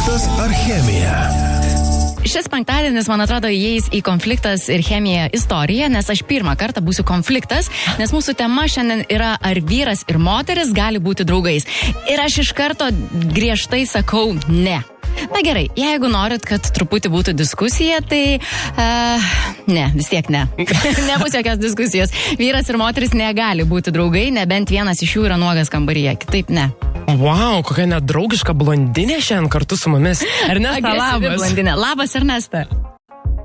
Konfliktas ar chemija? Šis penktadienis, man atrodo, įeis į konfliktas ir chemiją istoriją, nes aš pirmą kartą būsiu konfliktas, nes mūsų tema šiandien yra, ar vyras ir moteris gali būti draugais. Ir aš iš karto griežtai sakau ne. Na gerai, jeigu norit, kad truputį būtų diskusija, tai ne, vis tiek ne. Nebus jokios diskusijos. Vyras ir moteris negali būti draugai, nebent vienas iš jų yra nuogas kambaryje. Kitaip ne. Wow, kokia nedraugiška blondinė šiandien kartu su mumis. Ernesta, labas. Blondinė. Labas, Ernesta.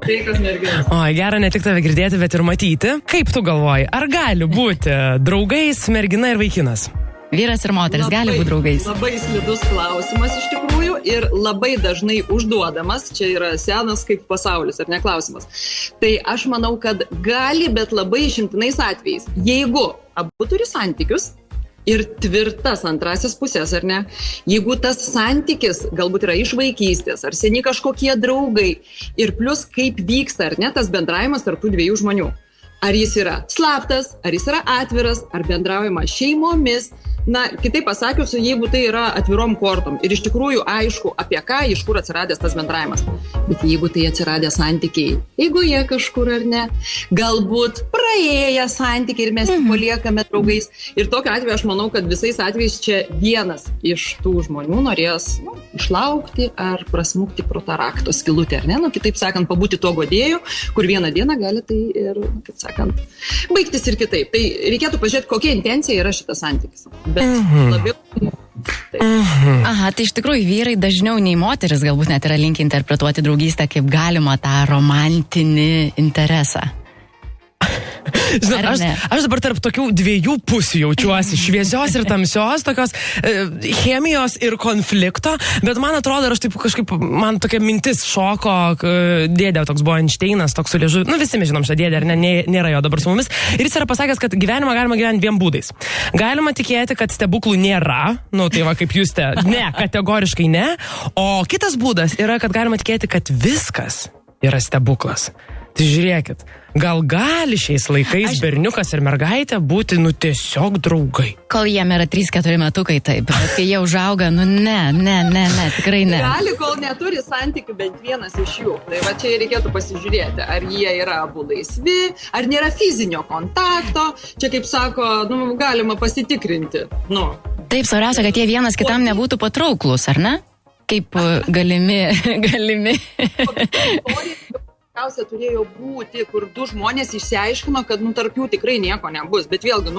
Sveikas, merginas. O, gera ne tik tave girdėti, bet ir matyti. Kaip tu galvoji, ar gali būti draugais mergina ir vaikinas? Vyras ir moteris gali būti draugais. Labai slidus klausimas iš tikrųjų ir labai dažnai užduodamas, čia yra senas kaip pasaulis, ar ne klausimas. Tai aš manau, kad gali, bet labai išimtinais atvejais. Jeigu abu turi santykius ir tvirtas antrasis pusės, ar ne? Jeigu tas santykis galbūt yra iš vaikystės, ar seniai kažkokie draugai ir plus kaip vyksta, ar ne, tas bendravimas tarp tų dviejų žmonių. Ar jis yra slaptas, ar jis yra atviras, ar bendraujama šeimomis. Na, kitaip pasakius, jeigu tai yra atvirom kortom ir iš tikrųjų aišku, apie ką, iš kur atsiradęs tas bendravimas. Bet jeigu tai atsiradė santykiai, jeigu jie kažkur ar ne, galbūt praėję santykiai ir mes paliekame draugais. Ir tokiu atveju aš manau, kad visais atvejais čia vienas iš tų žmonių norės išlaukti ar prasmukti pro tą rakto skylutę, ar ne? Nu, kitaip sakant, pabūti tuo guodėju, kur vieną dieną gali tai ir, kaip sakant, baigtis ir kitaip. Tai reikėtų pažiūrėti, kokia intencija yra šitas santykis. Bet labiau... Aha, tai iš tikrųjų vyrai dažniau nei moteris galbūt net yra linkę interpretuoti draugystę kaip galima tą romantinį interesą. Žinot, aš dabar tarp tokių dviejų pusių jaučiuosi, šviesios ir tamsios, tokios chemijos ir konflikto, bet man atrodo, aš taip kažkaip, man tokia mintis šoko, dėdė toks buvo Einšteinas, toks su liežuviu, nu visi mes žinom šitą dėdę, ar ne, nėra jo dabar su mumis, ir jis yra pasakęs, kad gyvenimą galima gyventi dviem būdais. Galima tikėti, kad stebuklų nėra, nu tai va kaip Justė, ne, kategoriškai ne, o kitas būdas yra, kad galima tikėti, kad viskas yra stebuklas. Tai žiūrėkit, gal gali šiais laikais berniukas ir mergaitė būti, nu, tiesiog draugai. Kol jiem yra 3-4 metukai, taip, bet kai jie užauga, nu, ne, tikrai ne. Gali, kol neturi santykių bent vienas iš jų. Tai va čia reikėtų pasižiūrėti, ar jie yra abu laisvi, ar nėra fizinio kontakto. Čia, kaip sako, nu, galima pasitikrinti. Nu. Taip, svarbiausia, kad jie vienas kitam nebūtų patrauklus, ar ne? Kaip galimi. Turėjo būti, kur du žmonės išsiaiškino, kad tarp jų tikrai nieko nebus. Bet vėlgi,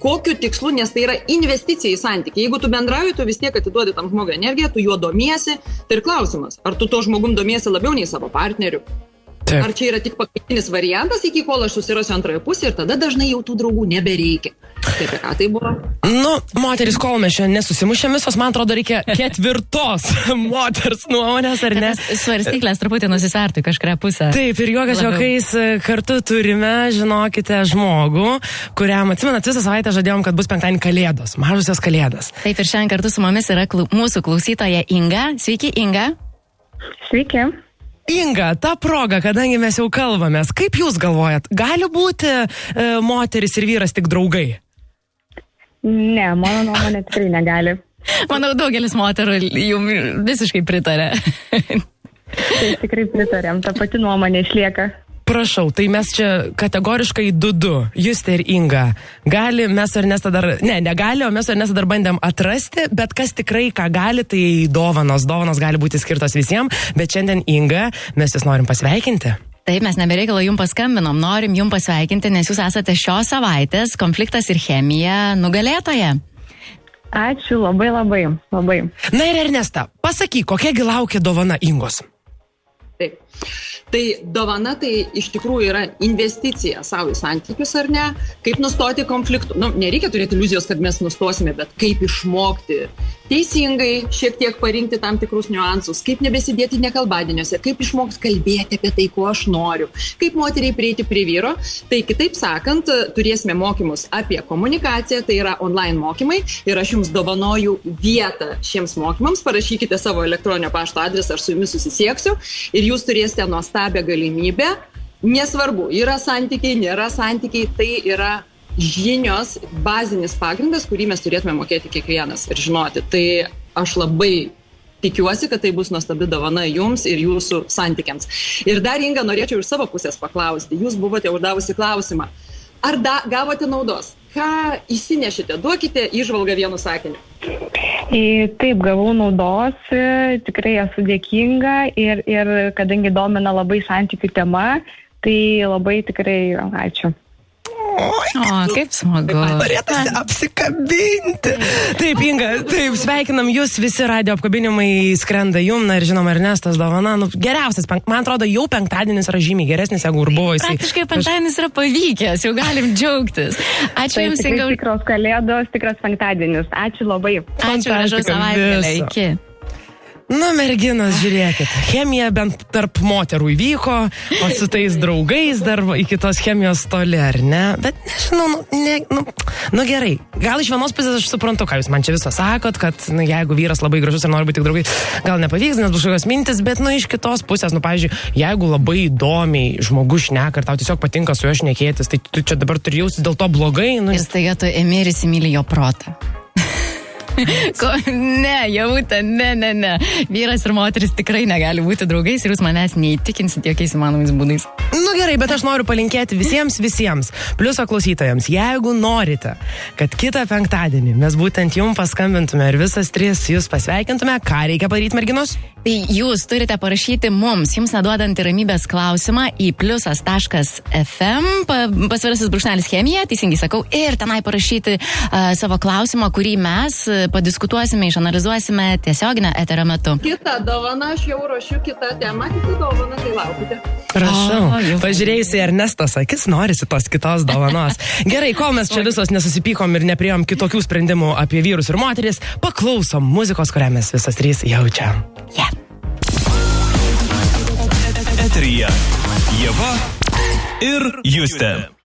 kokiu tikslu, nes tai yra investicija į santykį. Jeigu tu bendrauji, tu vis tiek atiduodi tam žmogui energiją, tu juo domiesi. Tai ir klausimas, ar tu to žmogum domiesi labiau nei savo partneriu? Taip. Ar čia yra tik pakaitinis variantas, iki kol aš susirasiu antrąją pusę ir tada dažnai jau tų draugų nebereikia. Tai apie ką tai buvo? Nu, moteris, kol mes šiandien nesusimušėm visos, man atrodo, reikia ketvirtos moters nuomonės, ar ne? Svarstyklės truputį nusisvertų į kažkurią pusę. Taip, ir juokas juokais kartu turime, žinokite, žmogų, kuriam, atsimenat, visą savaitę žadėjom, kad bus penktadienį kalėdos, mažusios kalėdos. Taip, ir šiandien kartu su mumis yra mūsų klausytoja Inga. Sveiki, Inga. Sveiki. Inga, ta proga, kadangi mes jau kalbamės, kaip jūs galvojat, gali būti moteris ir vyras tik draugai? Ne, mano nuomonė tikrai negali. Manau, daugelis moterų jum visiškai pritarė. Tai tikrai pritarėm, ta pati nuomonė išlieka. Prašau, tai mes čia kategoriškai 2-2, Justė ir Inga. Gali, mes Ernesta dar, negali, o mes Ernesta dar bandėm atrasti, bet kas tikrai ką gali, tai dovanos. Dovanos gali būti skirtos visiems, bet šiandien Inga, mes jūs norim pasveikinti. Taip, mes nebereikalo jums paskambinom, norim jums pasveikinti, nes jūs esate šios savaitės Konfliktas ir chemija nugalėtoja. Ačiū, labai. Na ir Ernesta, pasakyk, kokiagi laukia dovana Ingos? Taip. Tai dovana tai iš tikrųjų yra investicija savo į santykius, ar ne? Kaip nustoti konfliktų. Nereikia turėti iliuzijos, kad mes nustosime, bet kaip išmokti teisingai, šiek tiek parinkti tam tikrus niuansus, kaip nebesidėti nekalbadieniuose, kaip išmokti kalbėti apie tai, ko aš noriu, kaip moteriai prieiti prie vyro. Tai kitaip sakant, turėsime mokymus apie komunikaciją, tai yra online mokymai ir aš jums dovanoju vietą šiems mokymams. Parašykite savo elektroninio pašto adresą, aš su jumis susisieksiu ir jūs turėsite nuostabią galimybę. Nesvarbu, yra santykiai, nėra santykiai, tai yra žinios, bazinis pagrindas, kurį mes turėtume mokėti kiekvienas ir žinoti. Tai aš labai tikiuosi, kad tai bus nuostabi dovana jums ir jūsų santykiams. Ir dar, Inga, norėčiau iš savo pusės paklausti. Jūs buvote uždavusi klausimą. Ar gavote naudos? Ką įsinešite? Duokite įžvalgą vienu sakiniu. Taip, gavau naudos, tikrai esu dėkinga ir kadangi domina labai santykių tema, tai labai tikrai ačiū. Kaip smagu. Norėtųsi apsikabinti. Taip, Inga, taip, sveikinam jūs, visi radio apkabinimai skrenda jum, na ir žinoma, Ernestas dovana, geriausias, man atrodo, jau penktadienis yra žymiai geresnis, jeigu ir buvo jisai. Praktiškai penktadienis yra pavykęs, jau galim džiaugtis. Ačiū jums, Inga. Tikros kalėdos, tikras penktadienis. Ačiū labai. Ačiū, gražaus savaitgalio. Iki. Nu, merginos, žiūrėkit, chemija bent tarp moterų įvyko, o su tais draugais dar iki tos chemijos toli, ar ne? Bet nežinau, gerai. Gal iš vienos pusės aš suprantu, ką jūs man čia visą sakot, kad jeigu vyras labai gražus ir nori būti tik draugai, gal nepavyks, nes bus kažkokios mintis, bet iš kitos pusės, pavyzdžiui, jeigu labai įdomiai žmogus šneka ir tau tiesiog patinka su juo šnekėtis, tai tu čia dabar turi jaustis dėl to blogai. Ir staiga tu ėmė ir įsimylė jo protą. Ne, Javutė, ne. Vyras ir moteris tikrai negali būti draugais ir jūs manęs neįtikinsit jokiais įmanomais būdais. Gerai, bet aš noriu palinkėti visiems, pliuso klausytojams, jeigu norite, kad kitą penktadienį mes būtent jums paskambintume ir visas tris jūs pasveikintume, ką reikia padaryti, merginos? Tai jūs turite parašyti mums, jums neduodant ramybės klausimą į pliusas.fm, pasvirasis / chemija, teisingai sakau, ir tenai parašyti savo klausimą, kurį mes padiskutuosime, išanalizuosime tiesioginę eterio metu. Kita dovana, aš jau ruošiu kitą temą, kitą dovaną, tai laukite. Prašau, pažiūrėjusi Ernestos akis, norisi tos kitos dovanos. Gerai, kol mes čia visos nesusipykom ir nepriejom kitokių sprendimų apie vyrus ir moteris, paklausom muzikos, kurią mes visas trys jaučiam. Yeah. Eteryje Ieva ir Justė.